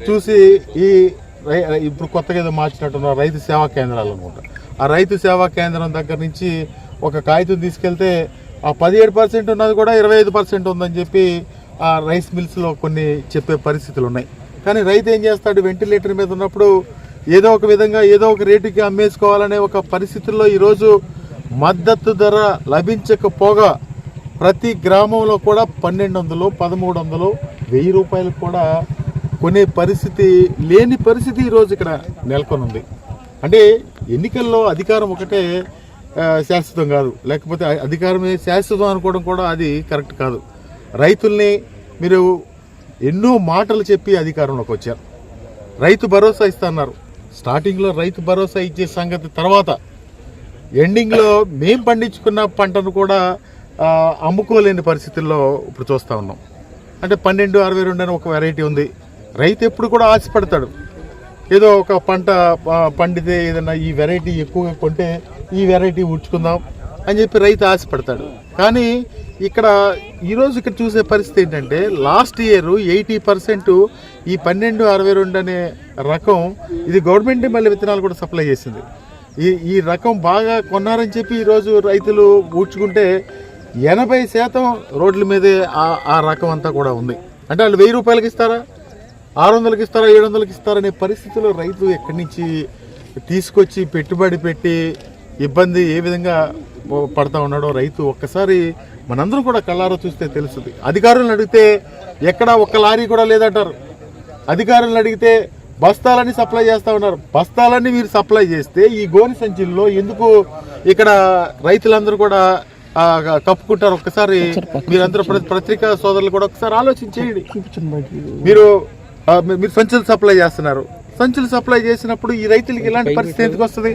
చూసి ఈ ఇప్పుడు కొత్తగా ఏదో మార్చినట్టున్న రైతు సేవా కేంద్రాలు అనుకుంటా. ఆ రైతు సేవా కేంద్రం దగ్గర నుంచి ఒక కాగితం తీసుకెళ్తే ఆ 17% ఉన్నది కూడా 25% ఉందని చెప్పి ఆ రైస్ మిల్స్లో కొన్ని చెప్పే పరిస్థితులు ఉన్నాయి. కానీ రైతు ఏం చేస్తాడు, వెంటిలేటర్ మీద ఉన్నప్పుడు ఏదో ఒక విధంగా ఏదో ఒక రేటుకి అమ్మేసుకోవాలనే ఒక పరిస్థితుల్లో ఈరోజు మద్దతు ధర లభించకపోగా ప్రతి గ్రామంలో కూడా 1200, 1300, 1000 రూపాయలు కూడా కొనే పరిస్థితి లేని పరిస్థితి ఈరోజు ఇక్కడ నెలకొని ఉంది. అంటే ఎన్నికల్లో అధికారం ఒకటే శాశ్వతం కాదు, లేకపోతే అధికారమే శాశ్వతం అనుకోవడం కూడా అది కరెక్ట్ కాదు. రైతుల్ని మీరు ఎన్నో మాటలు చెప్పి అధికారంలోకి వచ్చారు. రైతు భరోసా ఇస్తున్నారు. స్టార్టింగ్లో రైతు భరోసా ఇచ్చే సంగతి తర్వాత ఎండింగ్లో మేం పండించుకున్న పంటను కూడా అమ్ముకోలేని పరిస్థితుల్లో ఇప్పుడు చూస్తూ ఉన్నాం. అంటే 1262 అని ఒక వెరైటీ ఉంది. రైతు ఎప్పుడు కూడా ఆశపడతాడు, ఏదో ఒక పంట పండితే ఏదైనా ఈ వెరైటీ ఎక్కువగా కొంటే ఈ వెరైటీ ఉంచుకుందాం అని చెప్పి రైతు ఆశపడతాడు. కానీ ఈరోజు ఇక్కడ చూసే పరిస్థితి ఏంటంటే లాస్ట్ ఇయర్ 80% ఈ 1262 అనే రకం ఇది గవర్నమెంట్ మళ్ళీ విత్తనాలు కూడా సప్లై చేసింది. ఈ రకం బాగా కొన్నారని చెప్పి ఈరోజు రైతులు ఊడ్చుకుంటే 80% రోడ్ల మీదే ఆ రకం అంతా కూడా ఉంది. అంటే వాళ్ళు 1000 రూపాయలకి ఇస్తారా, 600కి ఇస్తారా, 700కి ఇస్తారనే పరిస్థితిలో రైతు ఎక్కడి నుంచి తీసుకొచ్చి పెట్టుబడి పెట్టి ఇబ్బంది ఏ విధంగా పడతా ఉన్నాడో రైతు ఒక్కసారి మనందరం కూడా కళ్ళారా చూస్తే తెలుస్తుంది. అధికారులను అడిగితే ఎక్కడా ఒక్క లారీ కూడా లేదంటారు. అధికారులను అడిగితే బస్తాలన్నీ సప్లై చేస్తూ ఉన్నారు. బస్తాలన్నీ మీరు సప్లై చేస్తే ఈ గోని సంచుల్లో ఎందుకు ఇక్కడ రైతులందరూ కూడా కప్పుకుంటారు? ఒక్కసారి మీరందరూ పత్రికా సోదరులు కూడా ఒకసారి ఆలోచించేయండి. మీరు సంచులు సప్లై చేస్తున్నారు. సంచులు సప్లై చేసినప్పుడు ఈ రైతులకి ఇలాంటి పరిస్థితి ఎందుకు వస్తుంది?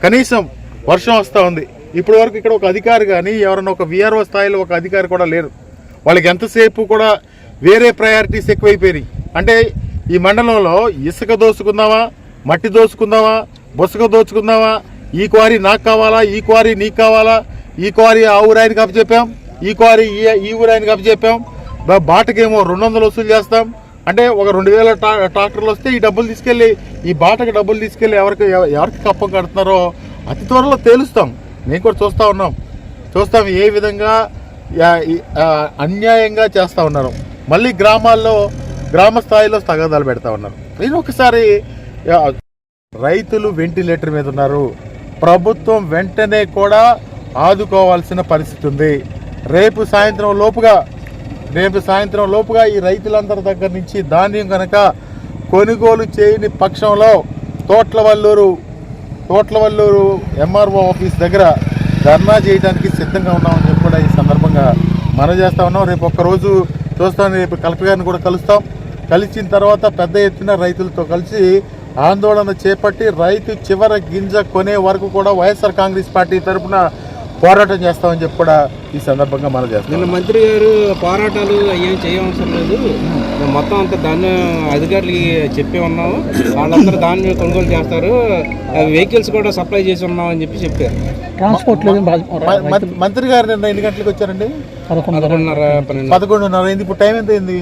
కనీసం వర్షం వస్తూ ఉంది. ఇప్పటి వరకు ఇక్కడ ఒక అధికారి కానీ ఎవరైనా ఒక విఆర్ఓ స్థాయిలో ఒక అధికారి కూడా లేరు. వాళ్ళకి ఎంతసేపు కూడా వేరే ప్రయారిటీస్ ఎక్కువైపోయినాయి. అంటే ఈ మండలంలో ఇసుక దోచుకుందామా, మట్టి దోచుకుందామా, బుసక దోచుకుందామా, ఈ క్వారీ నాకు కావాలా, ఈ క్వారీ నీకు కావాలా, ఈ క్వారీ ఆ ఊరాయనికి అప్పచెప్పాం, ఈ క్వారీ ఈ ఊరాయనికి అప్పచెప్పాం, బాటకేమో 200 వసూలు చేస్తాం. అంటే ఒక 2000 ట్రాక్టర్లు వస్తే ఈ డబ్బులు తీసుకెళ్ళి ఈ బాటకు డబ్బులు తీసుకెళ్ళి ఎవరికి కప్పం కడుతున్నారో అతి త్వరలో తేలుస్తాం. మేము కూడా చూస్తాం ఏ విధంగా అన్యాయంగా చేస్తూ ఉన్నారు. మళ్ళీ గ్రామ స్థాయిలో తగాదాలు పెడతా ఉన్నారు. నేను ఒకసారి రైతులు వెంటిలేటర్ మీద ఉన్నారు. ప్రభుత్వం వెంటనే కూడా ఆదుకోవాల్సిన పరిస్థితి ఉంది. రేపు సాయంత్రం లోపుగా ఈ రైతులందరి దగ్గర నుంచి ధాన్యం కనుక కొనుగోలు చేయని పక్షంలో తోట్లవల్లూరు ఎంఆర్ఓ ఆఫీస్ దగ్గర ధర్నా చేయడానికి సిద్ధంగా ఉన్నామని చెప్పి కూడా ఈ సందర్భంగా మనం చేస్తా ఉన్నాం. రేపు ఒక్కరోజు చూస్తాను. రేపు కలెక్టర్ గారిని కూడా కలుస్తాం. కలిసిన తర్వాత పెద్ద ఎత్తున రైతులతో కలిసి ఆందోళన చేపట్టి రైతు చివరి గింజ కొనే వరకు కూడా వైఎస్ఆర్ కాంగ్రెస్ పార్టీ తరఫున పోరాటం చేస్తామని చెప్పి కూడా ఈ సందర్భంగా మనం చేస్తాం. నిన్న మంత్రి గారు పోరాటాలు ఏం చేయవసరం లేదు, మొత్తం అంతా ధాన్యం అధికారులకి చెప్పి ఉన్నాము, వాళ్ళందరూ ధాన్యం కొనుగోలు చేస్తారు, వెహికల్స్ కూడా సప్లై చేసి ఉన్నామని చెప్పారు. ట్రాన్స్పోర్ట్ మంత్రి గారు నిన్న ఎన్ని గంటలకు వచ్చారండి? 11:30 అయింది. ఇప్పుడు టైం ఎంత అయింది?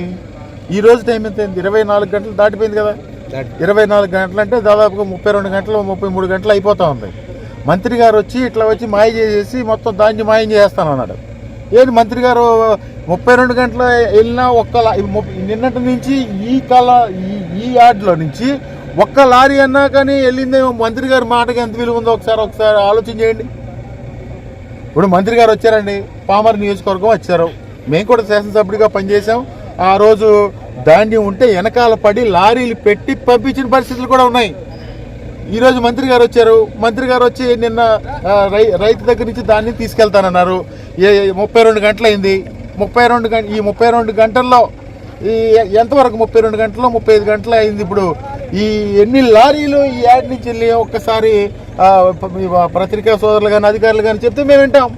ఈ రోజు టైం ఎంత అయింది? 24 గంటలు దాటిపోయింది కదా. 24 గంటలు అంటే దాదాపుగా 32 గంటలు 33 గంటలు అయిపోతా ఉంది. మంత్రి గారు వచ్చి మాయ చేసేసి మొత్తం ధాన్యం మాయం చేస్తానన్నాడు. ఏంటి మంత్రి గారు 32 గంటలు వెళ్ళినా నిన్నటి నుంచి ఈ యార్డ్లో నుంచి ఒక్క లారీ అన్నా కానీ వెళ్ళిందేమో. మంత్రి గారి మాటకి ఎంత విలువ ఉందో ఒకసారి ఆలోచన చేయండి. ఇప్పుడు మంత్రి గారు వచ్చారండి, పామర్ నియోజకవర్గం వచ్చారు. మేము కూడా శాసనసభ్యుడిగా పనిచేసాం. ఆ రోజు ధాన్యం ఉంటే వెనకాల పడి లారీలు పెట్టి పంపించిన పరిస్థితులు కూడా ఉన్నాయి. ఈరోజు మంత్రి గారు వచ్చారు. మంత్రి గారు వచ్చి నిన్న రైతు దగ్గర నుంచి ధాన్యం తీసుకెళ్తానన్నారు. 32 గంటలు అయింది. 32 గంటల్లో ఎంతవరకు 32 గంటల్లో 35 గంటలు అయింది. ఇప్పుడు ఈ ఎన్ని లారీలు ఈ యాడ్ నుంచి వెళ్ళి ఒక్కసారి పత్రికా సోదరులు కానీ అధికారులు కానీ చెప్తే మేము వింటాం.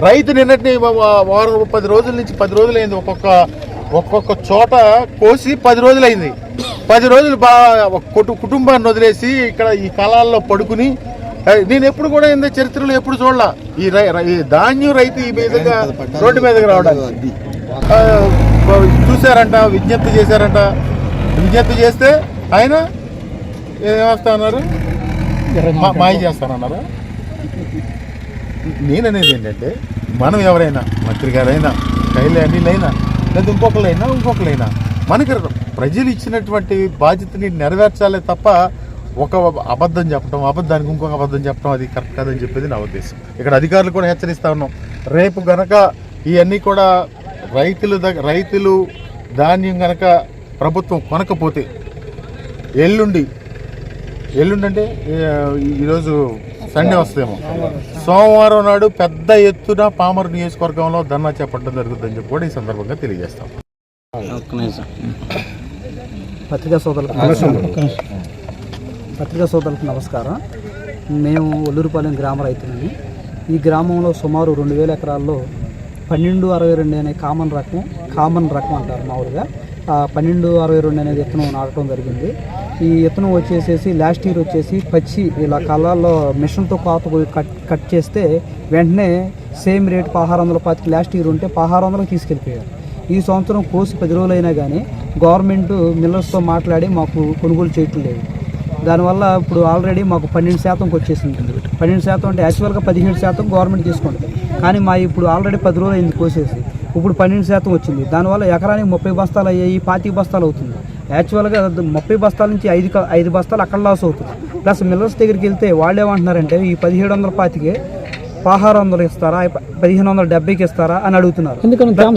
రైతు నిన్నటిని వారం 10 రోజుల నుంచి 10 రోజులు అయింది. ఒక్కొక్క చోట కోసి 10 రోజులు అయింది. 10 రోజులు కుటుంబాన్ని వదిలేసి ఇక్కడ ఈ కళాల్లో పడుకుని నేను ఎప్పుడు కూడా ఇంత చరిత్రలో ఎప్పుడు చూడాల ఈ ధాన్యం రైతు ఈ మీదుగా రోడ్డు మీదకి రావడానికి చూశారంట, విజ్ఞప్తి చేశారంట. విజ్ఞప్తి చేస్తే ఆయన ఏమేస్తా అన్నారు, మాయ చేస్తానన్నారా? నేననేది ఏంటంటే, మనం ఎవరైనా మంత్రి గారైనా కైలానీలైనా లేదా ఇంకొకరైనా మనకి ప్రజలు ఇచ్చినటువంటి బాధ్యతని నెరవేర్చాలే తప్ప ఒక అబద్ధం చెప్పడం, అబద్ధానికి ఇంకొక అబద్ధం చెప్పడం అది కరెక్ట్ కాదని చెప్పేది నా ఉద్దేశం. ఇక్కడ అధికారులు కూడా హెచ్చరిస్తా ఉన్నాం, రేపు గనక ఇవన్నీ కూడా రైతులు ధాన్యం గనక ప్రభుత్వం కొనకపోతే ఎల్లుండి అంటే ఈరోజు సండే వస్తుందేమో, సోమవారం నాడు పెద్ద ఎత్తున పామరు నియోజకవర్గంలో ధర్నా చేపట్టడం జరుగుతుందని చెప్పి కూడా ఈ సందర్భంగా తెలియజేస్తాం. పత్రికా సోదరులకు నమస్కారం. మేము ఒల్లూరుపాలెం గ్రామ రైతులని. ఈ గ్రామంలో సుమారు 2000 ఎకరాల్లో 1262 అనే కామన్ రకం అంటారు మామూలుగా. 1262 అనేది విత్తనం నాటడం జరిగింది. ఈ విత్తనం వచ్చేసేసి లాస్ట్ ఇయర్ వచ్చేసి పచ్చి ఇలా కళ్ళల్లో మిషన్తో కోత కట్ చేస్తే వెంటనే సేమ్ రేట్ 1625 లాస్ట్ ఇయర్ ఉంటే 1600 తీసుకెళ్ళిపోయారు. ఈ సంవత్సరం కోసి 10 రోజులైనా కానీ గవర్నమెంట్ మిల్లర్స్తో మాట్లాడి మాకు కొనుగోలు చేయటం లేదు. దానివల్ల ఇప్పుడు ఆల్రెడీ మాకు 12%కి వచ్చేసింది. 12% అంటే యాక్చువల్గా 17% గవర్నమెంట్ తీసుకుంటుంది, కానీ మా ఇప్పుడు ఆల్రెడీ 10 రోజులు అయింది కోసేసి, ఇప్పుడు 12% వచ్చింది. దానివల్ల ఎకరానికి 30 బస్తాలు అయ్యాయి, 25 బస్తాలు అవుతుంది. యాక్చువల్గా 30 బస్తాల నుంచి 5 బస్తాలు అక్కడ లాస్ అవుతుంది. ప్లస్ మిల్లర్స్ దగ్గరికి వెళ్తే వాళ్ళు ఏమంటున్నారంటే ఈ 1725కి 1600 ఇస్తారా, 1570కి ఇస్తారా అని అడుగుతున్నారు. ఎందుకంటే తేమ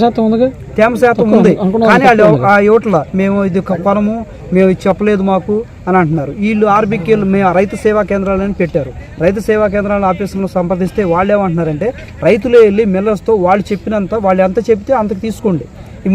శాతం ఉంది, కానీ వాళ్ళు ఆ యోట్ల మేము ఇది కొనము, మేము ఇది చెప్పలేదు మాకు అని అంటున్నారు. వీళ్ళు ఆర్బీకేలు మేము రైతు సేవా కేంద్రాలని పెట్టారు. రైతు సేవా కేంద్రాల ఆఫీసులను సంప్రదిస్తే వాళ్ళు ఏమంటున్నారంటే రైతులే వెళ్ళి మిల్లర్స్తో వాళ్ళు చెప్పినంత, వాళ్ళు ఎంత చెప్తే అంతకు తీసుకోండి,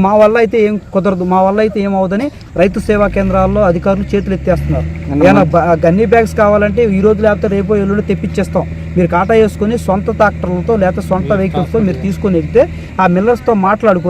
మా వల్ల అయితే ఏం కుదరదు, మా వల్ల అయితే ఏమవుదని రైతు సేవా కేంద్రాల్లో అధికారులు చేతులు ఎత్తేస్తున్నారు. ఏమైనా గన్నీ బ్యాగ్స్ కావాలంటే ఈ రోజు లేకపోతే రేపో ఎల్లుండి తెప్పించేస్తాం, మీరు కాటా వేసుకొని సొంత ట్రాక్టర్లతో లేకపోతే సొంత వెహికల్స్తో మీరు తీసుకొని వెళ్తే ఆ మిల్లర్స్తో మాట్లాడుకొని